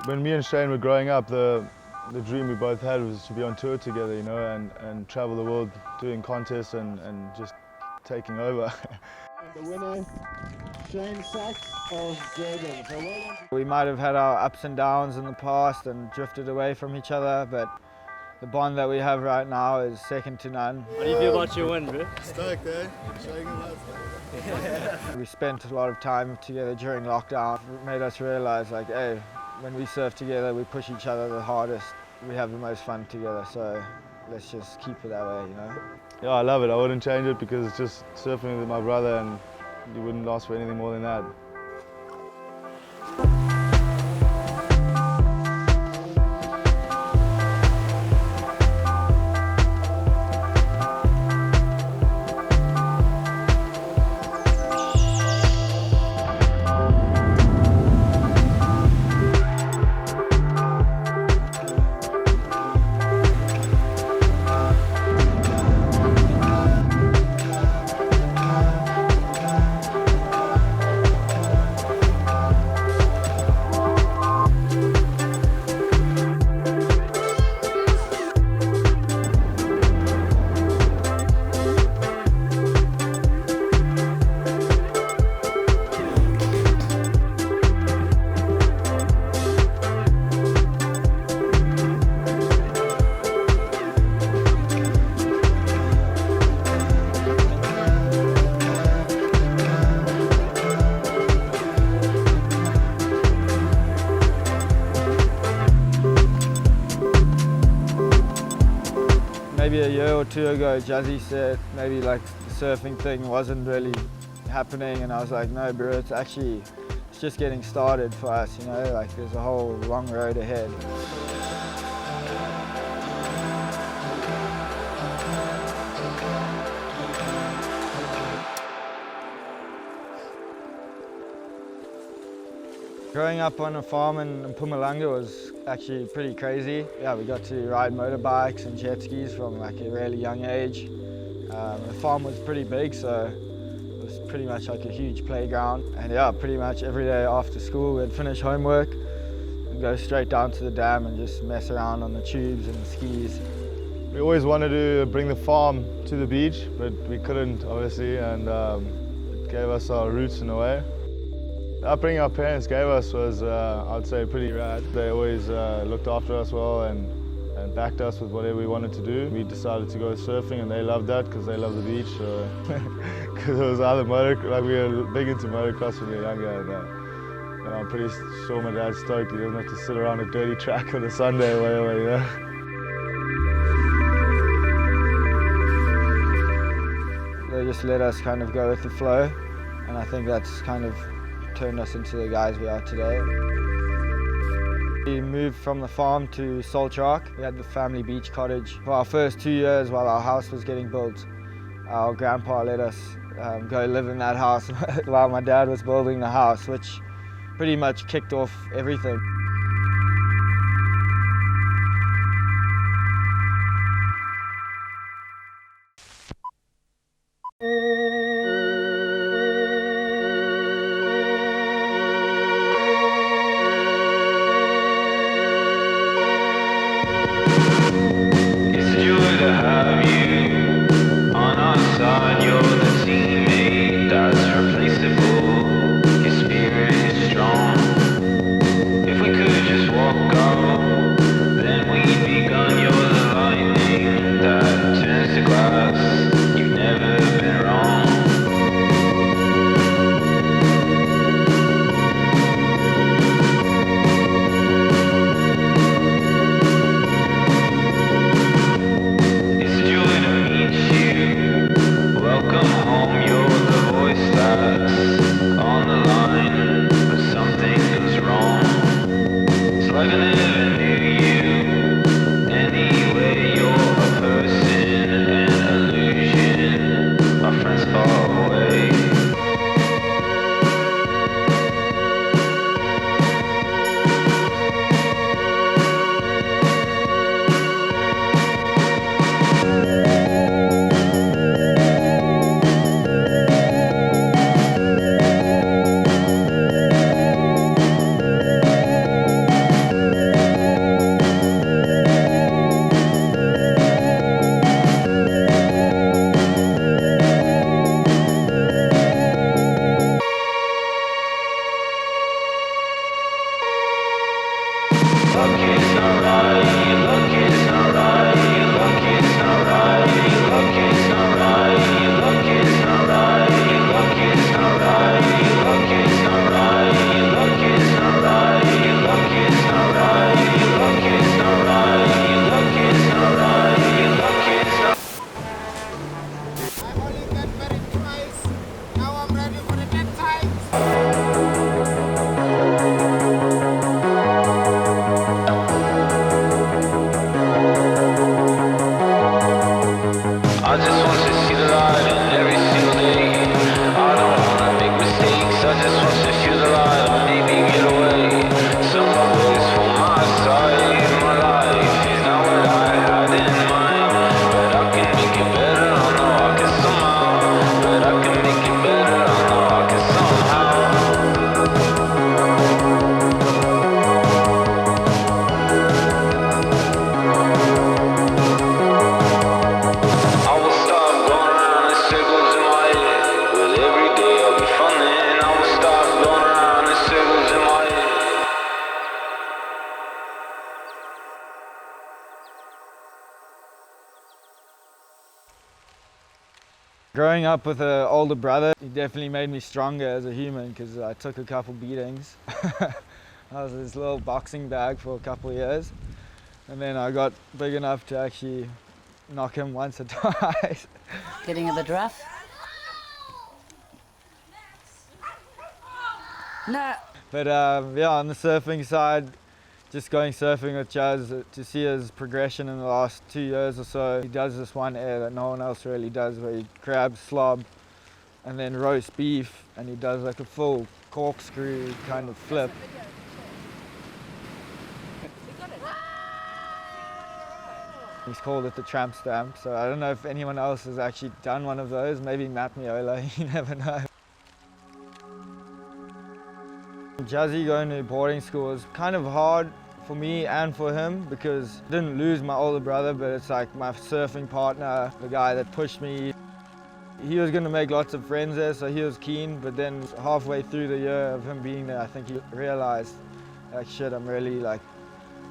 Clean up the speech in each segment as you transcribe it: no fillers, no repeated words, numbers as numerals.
When me and Shane were growing up, the dream we both had was to be on tour together, you know, and travel the world doing contests and just taking over. The winner, Shane Sykes of Geel. We might have had our ups and downs in the past and drifted away from each other, but the bond that we have right now is second to none. How do you feel about your win, bro? Stoked, eh? Showing him that. We spent a lot of time together during lockdown. It made us realize, like, hey, when we surf together, we push each other the hardest. We have the most fun together, so let's just keep it that way, you know? Yeah, I love it. I wouldn't change it because it's just surfing with my brother and you wouldn't ask for anything more than that. Maybe a year or two ago, Jazzy said maybe like the surfing thing wasn't really happening, and I was like, no bro, it's just getting started for us, you know, like there's a whole long road ahead. Growing up on a farm in Mpumalanga was actually pretty crazy. Yeah, we got to ride motorbikes and jet skis from like a really young age. The farm was pretty big, so it was pretty much like a huge playground. And yeah, pretty much every day after school we'd finish homework and go straight down to the dam and just mess around on the tubes and the skis. We always wanted to bring the farm to the beach, but we couldn't, obviously, and it gave us our roots in a way. The upbringing our parents gave us was, I'd say, pretty rad. They always looked after us well and backed us with whatever we wanted to do. We decided to go surfing and they loved that because they love the beach. Because it was either like we were big into motocross when we were younger. And I'm pretty sure my dad's stoked he doesn't have to sit around a dirty track on a Sunday or whatever, you know. They just let us kind of go with the flow, and I think that's kind of turned us into the guys we are today. We moved from the farm to Salt Rock. We had the family beach cottage. For our first 2 years while our house was getting built, our grandpa let us go live in that house while my dad was building the house, which pretty much kicked off everything. If we Growing up with an older brother, he definitely made me stronger as a human because I took a couple beatings. I was in this little boxing bag for a couple of years, and then I got big enough to actually knock him once or twice. Getting a bit rough? No. But yeah, on the surfing side, just going surfing with Chaz, to see his progression in the last 2 years or so. He does this one air that no one else really does, where he grabs slob and then roast beef, and he does like a full corkscrew kind of flip. He's called it the tramp stamp, so I don't know if anyone else has actually done one of those. Maybe Matt Miola, you never know. Jazzy going to boarding school was kind of hard for me and for him because I didn't lose my older brother, but it's like my surfing partner, the guy that pushed me. He was going to make lots of friends there, so he was keen, but then halfway through the year of him being there, I think he realized, like, shit, I'm really like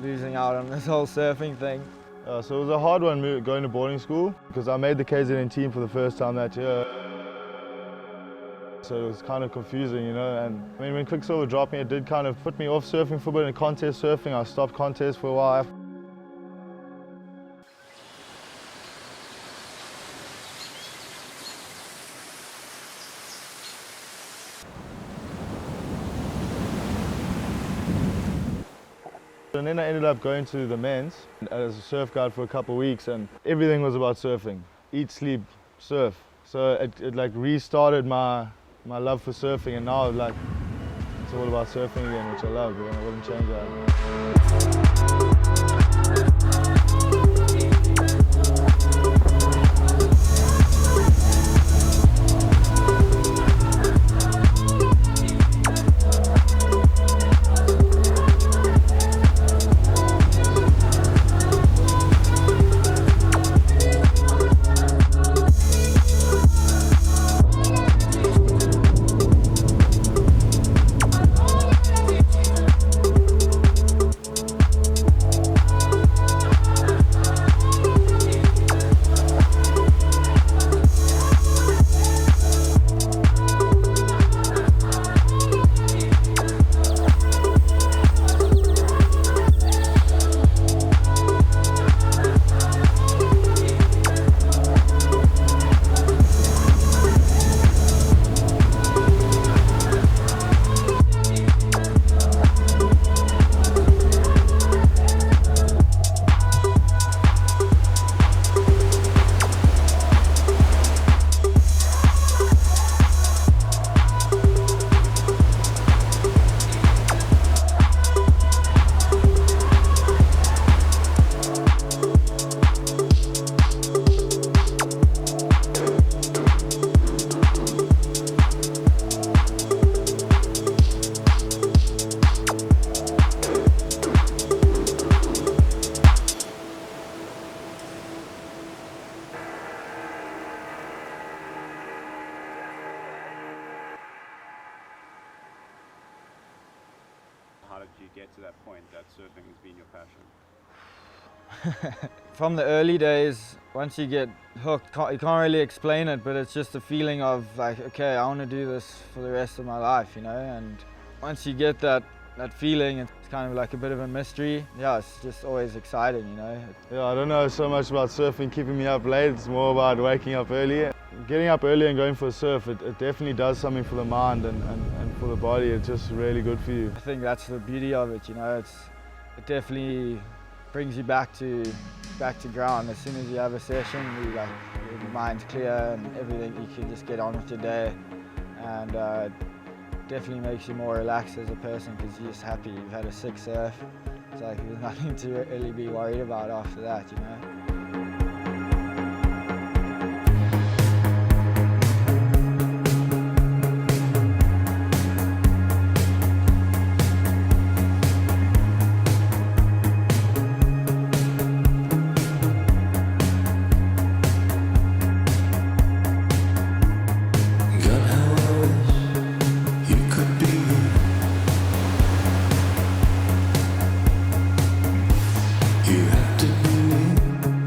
losing out on this whole surfing thing. So it was a hard one going to boarding school because I made the KZN team for the first time that year. So it was kind of confusing, you know, and I mean when Quicksilver dropped me, it did kind of put me off surfing for a bit. In contest surfing, I stopped contest for a while. And then I ended up going to the men's as a surf guide for a couple of weeks, and everything was about surfing. Eat, sleep, surf. So it like restarted my love for surfing, and now like it's all about surfing again, which I love, and I wouldn't change that. How did you get to that point that surfing has been your passion? From the early days, once you get hooked, you can't really explain it, but it's just a feeling of like, okay, I want to do this for the rest of my life, you know, and once you get that feeling, it's kind of like a bit of a mystery. Yeah, it's just always exciting, you know. Yeah, I don't know so much about surfing keeping me up late, it's more about waking up early. Getting up early and going for a surf, it definitely does something for the mind and for the body. It's just really good for you. I think that's the beauty of it, you know. It definitely brings you back to ground. As soon as you have a session, your mind's clear and everything, you can just get on with your day, and definitely makes you more relaxed as a person because you're just happy you've had a sick surf. It's like there's nothing to really be worried about after that, you know. You have to believe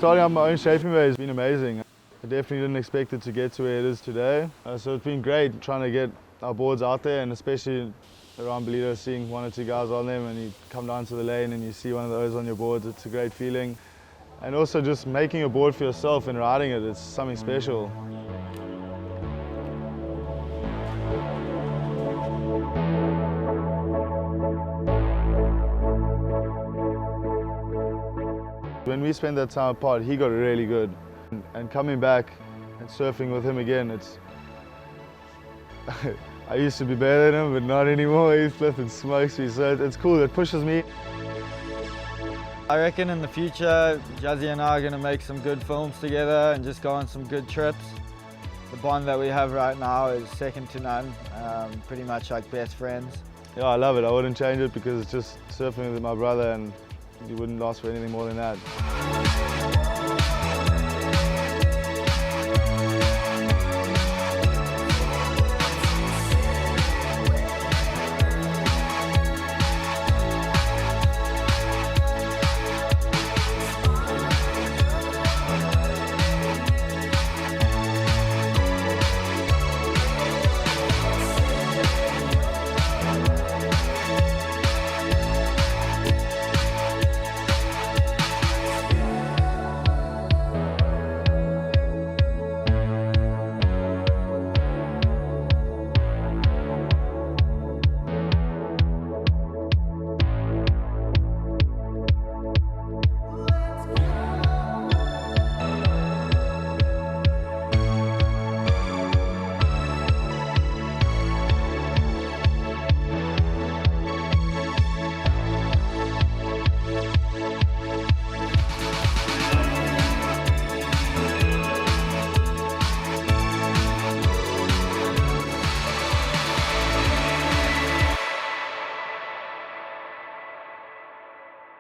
starting up my own shaping bay has been amazing. I definitely didn't expect it to get to where it is today. So it's been great trying to get our boards out there, and especially around Bolito, seeing 1 or 2 guys on them, and you come down to the lane and you see one of those on your boards. It's a great feeling. And also just making a board for yourself and riding it, it's something special. When we spent that time apart, he got really good. And coming back and surfing with him again, it's... I used to be better than him, but not anymore. He flipping smokes me, so it's cool. It pushes me. I reckon in the future, Jazzy and I are going to make some good films together and just go on some good trips. The bond that we have right now is second to none, pretty much like best friends. Yeah, I love it. I wouldn't change it because it's just surfing with my brother, and you wouldn't last for anything more than that.